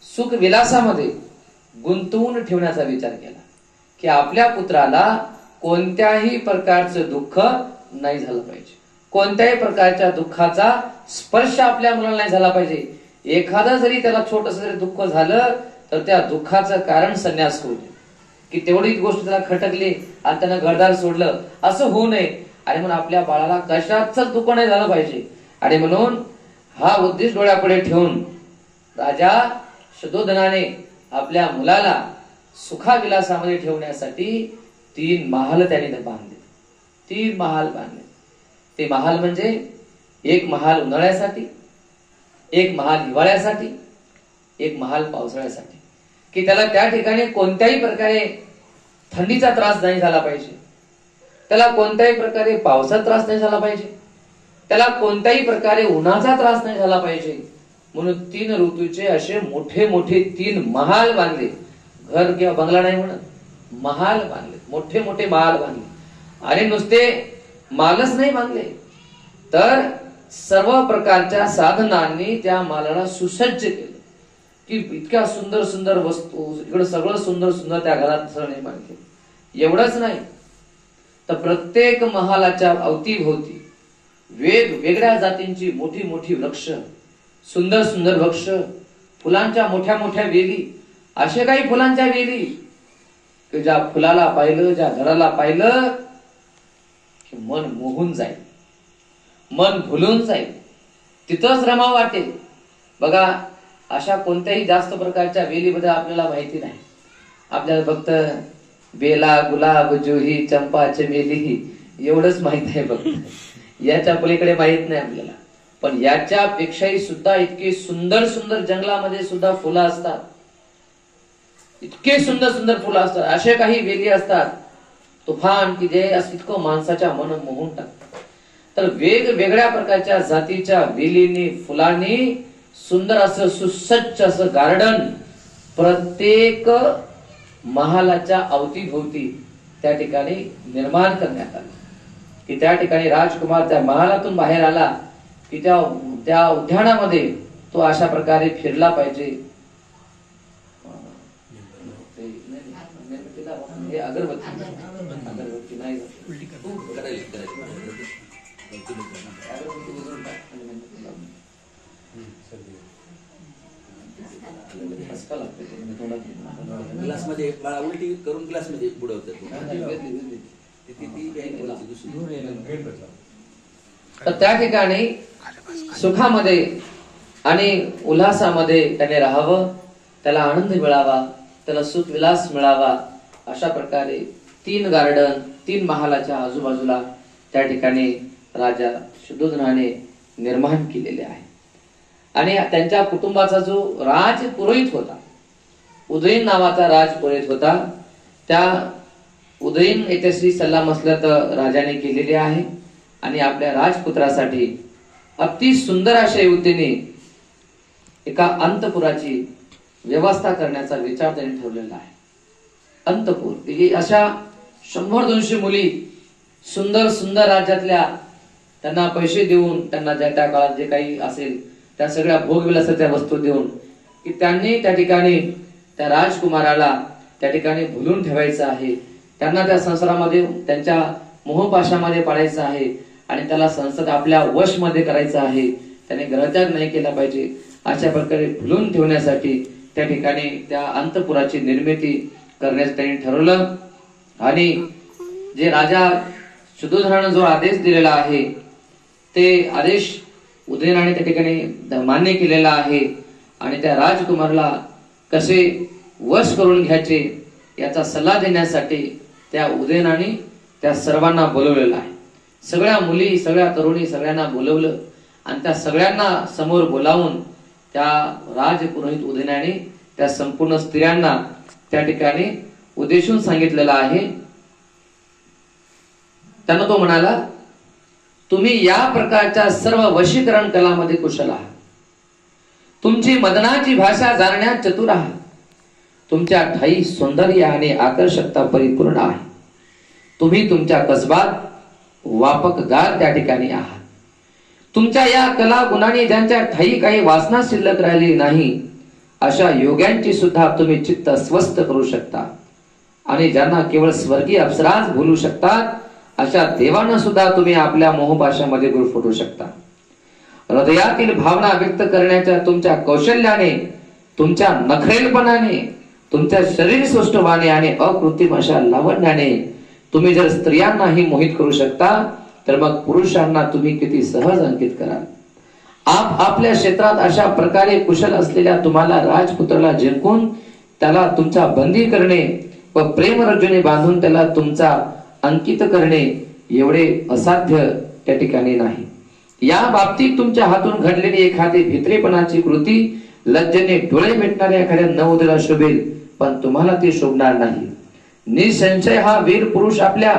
सुख विलासामध्ये गुंतवून ठेवण्याचा विचार केला की आपल्या पुत्राला कोणत्याही प्रकारचं दुःख नाही झालं पाहिजे, कोणत्याही प्रकारच्या दुःखाचा स्पर्श आपल्या मुलाला नाही झाला पाहिजे. एखादं जरी त्याला छोटस जरी दुःख झालं तर त्या दुःखाचं कारण संन्यास होऊ नये, की तेवढी गोष्ट त्याला खटकली आणि त्यानं घरदार सोडलं असं होऊ नये. आणि म्हणून आपल्या बाळाला कशाच दुःख नाही झालं पाहिजे. आणि म्हणून हा उद्देश डोळ्यापुढे ठेवून राजा शुद्धोधनाने आपल्या मुलाला सुखाविलासामध्ये ठेवण्यासाठी 3 महाल त्याने बांधले. 3 महाल बांधले. ते महाल म्हणजे एक महाल उन्हाळ्यासाठी, एक महाल हिवाळ्यासाठी, एक महाल पावसाळ्यासाठी, की त्याला त्या ठिकाणी कोणत्याही प्रकारे थंडीचा त्रास नाही झाला पाहिजे, त्याला कोणत्याही प्रकारे पावसाचा त्रास नाही झाला पाहिजे, त्याला कोणत्याही प्रकारे उन्हाचा त्रास नाही झाला पाहिजे. म्हणून 3 ऋतूचे असे मोठे मोठे 3 महाल बांधले. घर किंवा बंगला नाही म्हणत, महाल बांधले, मोठे मोठे महाल बांधले. आणि नुसते मालच नाही बांधले तर सर्व प्रकारच्या साधनांनी त्या मालाला सुसज्ज केलं, की इतक्या सुंदर सुंदर वस्तू, इकडे सगळं सुंदर सुंदर त्या घरात सगळं निर्माण केलं. एवढंच नाही तर प्रत्येक महालाच्या अवतीभोवती वेगवेगळ्या जातींची मोठी मोठी वृक्ष, सुंदर सुंदर वृक्ष, फुलांच्या मोठ्या मोठ्या वेली, असे काही फुलांच्या वेली की ज्या फुलाला पाहिलं, ज्या झाडाला पाहिलं की मन मोहून जाईल, मन भुलून जाईल, तिथंच रमाव वाटेल. बघा, अशा कोणत्याही जास्त प्रकारच्या वेलीबद्दल आपल्याला माहिती नाही. आपल्याला फक्त बेला, गुलाब, जुही, चंपा, चमेली एवढंच माहित आहे फक्त. याच्या पलीकडे माहित नाही आपल्याला. पण याच्यापेक्षाही सुद्धा इतके सुंदर सुंदर जंगलामध्ये सुद्धा फुलं असतात, इतके सुंदर सुंदर फुलं असतात. असे काही वेली असतात तुफान की जे इतकं माणसाच्या मन मोहून टाकतात. तर वेगवेगळ्या प्रकारच्या जातीच्या वेलींनी, फुलांनी सुंदर असं सुसज्ज असं गार्डन प्रत्येक महालाच्या अवतीभोवती त्या ठिकाणी निर्माण करण्यात आलं. की त्या ठिकाणी राजकुमार त्या महालातून बाहेर आला की त्या उद्यानामध्ये तो अशा प्रकारे फिरला पाहिजे. अगरबत्ती नाही ग्लास मध्ये उलटी करून ग्लास मध्ये बुडवतात. तर त्या ठिकाणी सुखामध्ये आणि उल्हासामध्ये त्याने राहावं, त्याला आनंद मिळावा, त्याला सुख विलास मिळावा, अशा प्रकारे 3 गार्डन 3 महालाच्या आजूबाजूला त्या ठिकाणी राजा शुद्धोधनाने निर्माण केलेले आहे. आणि त्यांच्या कुटुंबाचा जो राज पुरोहित होता, उदयन नावाचा राज पुरोहित होता, त्या उदयन यशस्वी सल्ला मसलत राजाने केलेली आहे. आणि आपल्या राजपुत्रासाठी अति सुंदर अशा युवतीने एका अंतपुराची व्यवस्था करण्याचा विचार त्यांनी ठेवलेला आहे. अंतपूर अशा 100-200 मुली सुंदर सुंदर राज्यातल्या, त्यांना पैसे देऊन, त्यांना त्या काळात जे काही असेल त्या सगळ्या भोगविलासाच्या वस्तू देऊन की त्यांनी त्या ठिकाणी त्या राजकुमाराला त्या ठिकाणी भुलून ठेवायचं आहे, त्यांना त्या संसारामध्ये त्यांच्या मोहपाशामध्ये पाडायचं आहे आणि त्याला संसार आपल्या वश मध्ये करायचं आहे. त्याने ग्रहत्याग नाही केला पाहिजे. अशा प्रकारे भुलून ठेवण्यासाठी त्या ठिकाणी त्या अंतपुराची निर्मिती करण्याचं त्यांनी ठरवलं. आणि जे राजा शुद्धोधनाने जो आदेश दिलेला आहे ते आदेश उदयनाने त्या ठिकाणी मान्य केलेला आहे. आणि त्या राजकुमारला कसे वश करून घ्यायचे याचा सल्ला देण्यासाठी त्या उदयनाने त्या सर्वांना बोलवलेलं आहे. सगळ्या मुली, सगळ्या तरुणी, सगळ्यांना बोलवलं आणि त्या सगळ्यांना समोर बोलावून त्या राजपुरोहित उदयनाने त्या संपूर्ण स्त्रियांना त्या ठिकाणी उद्देशून सांगितलेलं आहे. त्यांना तो म्हणाला, तुम्ही या प्रकारच्या सर्व वशीकरण कलामध्ये कुशल आहात, तुमची मदनाची भाषा जाणण्यात चतुर आहात, तुमच्या ठाई सौंदर्य आणि आकर्षकता परिपूर्ण आहे, तुम्ही तुमच्या कसबात वापकगार त्या ठिकाणी आहात. तुमच्या या कला गुणांनी ज्यांच्या ठाई काही वासना शिल्लक राहिली नाही अशा योग्यांची सुद्धा तुम्ही चित्त स्वस्थ करू शकता आणि ज्यांना केवळ स्वर्गीय अप्सराच भुलू शकतात अशा देवांना सुद्धा तुम्ही आपल्या मोहपाशामध्ये गुरफटू शकता. हृदयातील भावना व्यक्त करण्याच्या तुमच्या कौशल्याने, तुमच्या नखरेलपणाने, तुमच्या शरीर सौष्ठवाने आणि अकृत्रिम अशा लावण्याने तुम्ही जर स्त्रियांनाही मोहित करू शकता तर मग पुरुषांना तुम्ही किती सहज अंकित कराल. आपल्या क्षेत्रात अशा प्रकारे कुशल असलेल्या तुम्हाला राजपुत्राला जिंकून त्याला तुमचा बंदी करणे व प्रेमरज्जूने बांधून त्याला तुमचा अंकित करणे एवढे असाध्य त्या ठिकाणी नाही. या बाबतीत तुमच्या हातून घडलेली एखादी भित्रेपणाची कृती लज्जेने डोळे मिटणाऱ्या एखाद्या नवोदयाला शोभेल, पण तुम्हाला ती शोभणार नाही. निसंशय हा वीर पुरुष आपल्या